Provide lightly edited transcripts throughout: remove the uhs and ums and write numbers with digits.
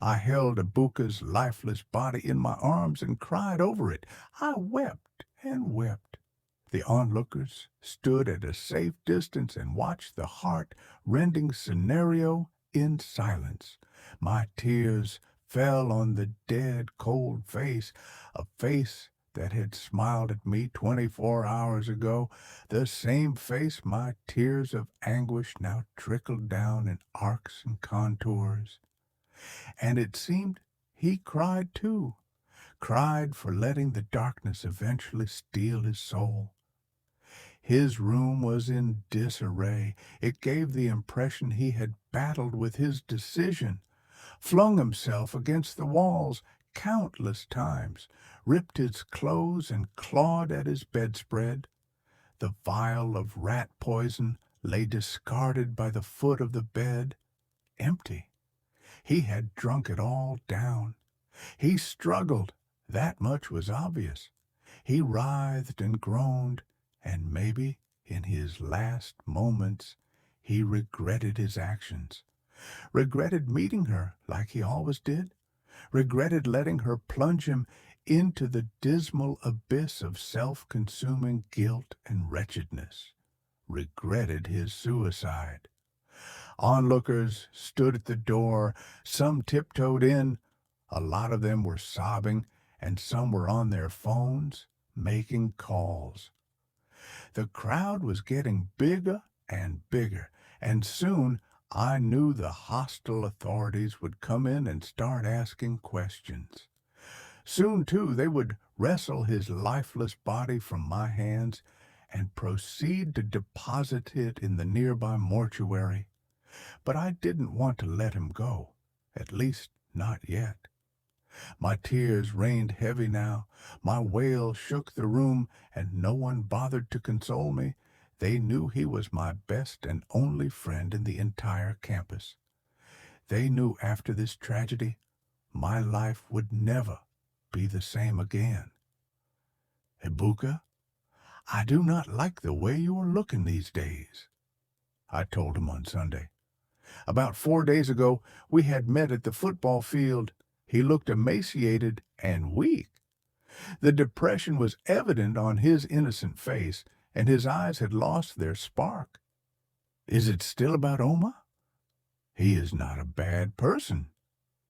I held Ebuka's lifeless body in my arms and cried over it. I wept and wept. The onlookers stood at a safe distance and watched the heart-rending scenario in silence. My tears fell on the dead, cold face, a face that had smiled at me 24 hours ago, the same face my tears of anguish now trickled down in arcs and contours. And it seemed he cried too, cried for letting the darkness eventually steal his soul. His room was in disarray. It gave the impression he had battled with his decision, flung himself against the walls countless times, ripped his clothes and clawed at his bedspread. The vial of rat poison lay discarded by the foot of the bed, empty. He had drunk it all down. He struggled. That much was obvious. He writhed and groaned, and maybe, in his last moments, he regretted his actions. Regretted meeting her like he always did. Regretted letting her plunge him into the dismal abyss of self-consuming guilt and wretchedness. Regretted his suicide. Onlookers stood at the door. Some tiptoed in. A lot of them were sobbing, and some were on their phones, making calls. The crowd was getting bigger and bigger, and soon I knew the hostile authorities would come in and start asking questions. Soon, too, they would wrestle his lifeless body from my hands and proceed to deposit it in the nearby mortuary. But I didn't want to let him go, at least not yet. My tears rained heavy now. My wail shook the room, and no one bothered to console me. They knew he was my best and only friend in the entire campus. They knew after this tragedy, my life would never be the same again. Ebuka, I do not like the way you are looking these days, I told him on Sunday. About 4 days ago, we had met at the football field. He looked emaciated and weak. The depression was evident on his innocent face, and his eyes had lost their spark. Is it still about Oma? He is not a bad person,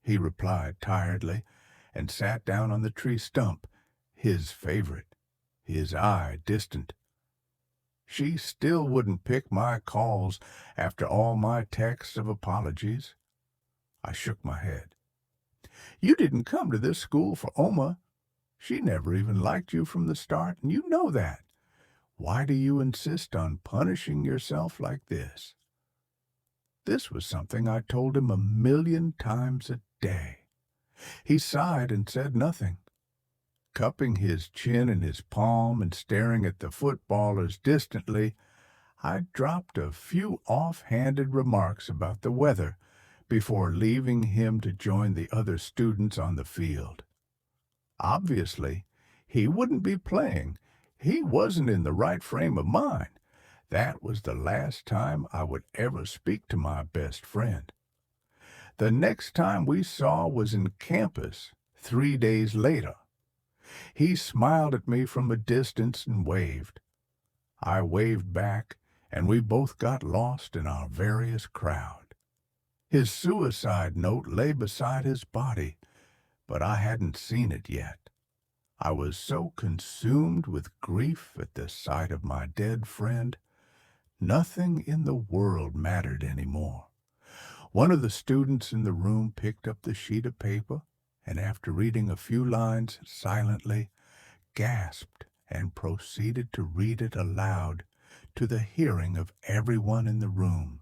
he replied tiredly, and sat down on the tree stump, his favorite, his eye distant. She still wouldn't pick my calls after all my texts of apologies. I shook my head. You didn't come to this school for Oma. She never even liked you from the start, and you know that. Why do you insist on punishing yourself like this? This was something I told him 1,000,000 times a day. He sighed and said nothing. Cupping his chin in his palm and staring at the footballers distantly, I dropped a few off-handed remarks about the weather before leaving him to join the other students on the field. Obviously, he wouldn't be playing. He wasn't in the right frame of mind. That was the last time I would ever speak to my best friend. The next time we saw was in campus 3 days later. He smiled at me from a distance and waved. I waved back, and we both got lost in our various crowd. His suicide note lay beside his body, but I hadn't seen it yet. I was so consumed with grief at the sight of my dead friend, nothing in the world mattered anymore. One of the students in the room picked up the sheet of paper, and after reading a few lines silently, gasped and proceeded to read it aloud to the hearing of everyone in the room.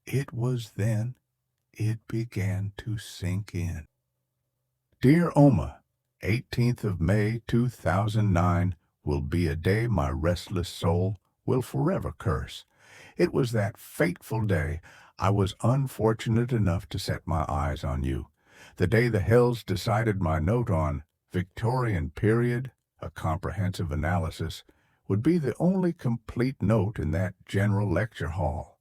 It was then it began to sink in. Dear Oma, 18th of May, 2009 will be a day my restless soul will forever curse. It was that fateful day I was unfortunate enough to set my eyes on you. The day the Hells decided my note on Victorian period, a comprehensive analysis, would be the only complete note in that general lecture hall.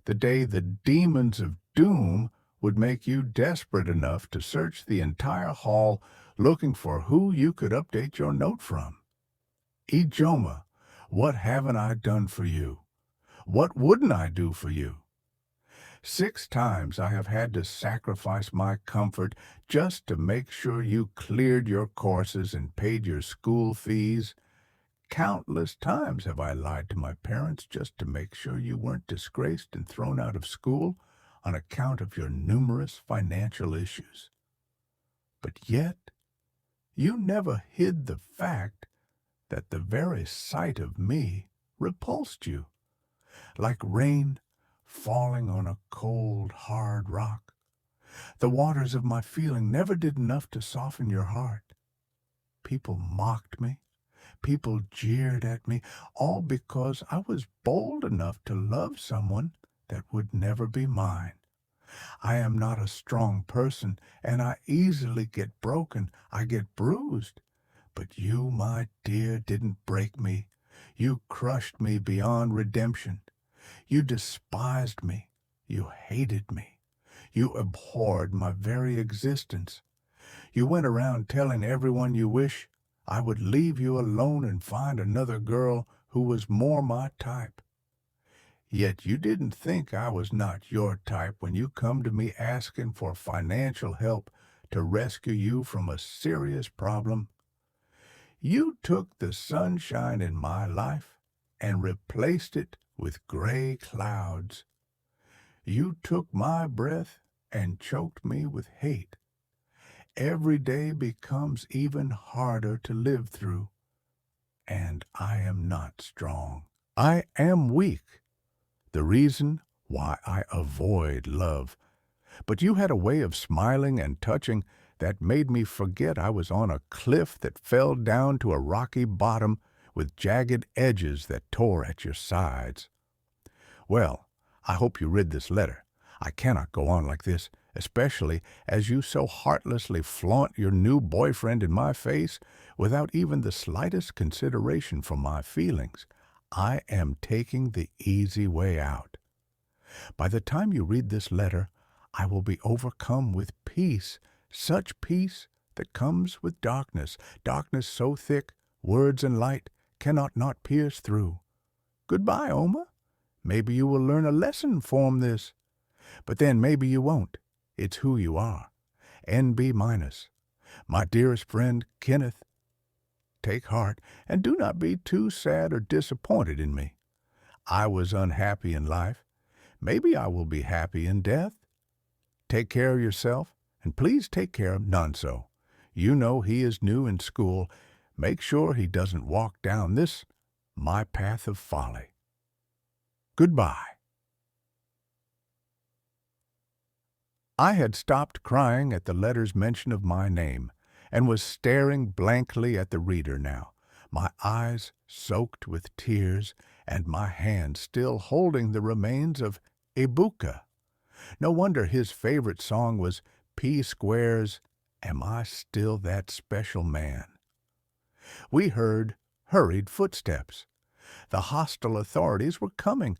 The day the demons of doom would make you desperate enough to search the entire hall looking for who you could update your note from. Ijoma, what haven't I done for you? What wouldn't I do for you? 6 times I have had to sacrifice my comfort just to make sure you cleared your courses and paid your school fees. Countless times have I lied to my parents just to make sure you weren't disgraced and thrown out of school on account of your numerous financial issues. But yet, you never hid the fact that the very sight of me repulsed you, like rain falling on a cold, hard rock. The waters of my feeling never did enough to soften your heart. People mocked me. People jeered at me, all because I was bold enough to love someone that would never be mine. I am not a strong person, and I easily get broken. I get bruised. But you, my dear, didn't break me. You crushed me beyond redemption. You despised me. You hated me. You abhorred my very existence. You went around telling everyone you wish I would leave you alone and find another girl who was more my type. Yet you didn't think I was not your type when you come to me asking for financial help to rescue you from a serious problem. You took the sunshine in my life and replaced it with gray clouds. You took my breath and choked me with hate. Every day becomes even harder to live through, and I am not strong. I am weak, the reason why I avoid love. But you had a way of smiling and touching that made me forget I was on a cliff that fell down to a rocky bottom with jagged edges that tore at your sides. Well, I hope you read this letter. I cannot go on like this, especially as you so heartlessly flaunt your new boyfriend in my face without even the slightest consideration for my feelings. I am taking the easy way out. By the time you read this letter, I will be overcome with peace, such peace that comes with darkness, darkness so thick words and light cannot not pierce through. Goodbye, Oma. Maybe you will learn a lesson from this. But then maybe you won't. It's who you are. NB minus. My dearest friend, Kenneth, take heart and do not be too sad or disappointed in me. I was unhappy in life. Maybe I will be happy in death. Take care of yourself, and please take care of Nonso. You know he is new in school. Make sure he doesn't walk down this, my path of folly. Goodbye. I had stopped crying at the letter's mention of my name, and was staring blankly at the reader now, my eyes soaked with tears, and my hand still holding the remains of Ebuka. No wonder his favorite song was P Square's Am I Still That Special Man? We heard hurried footsteps. The hostile authorities were coming,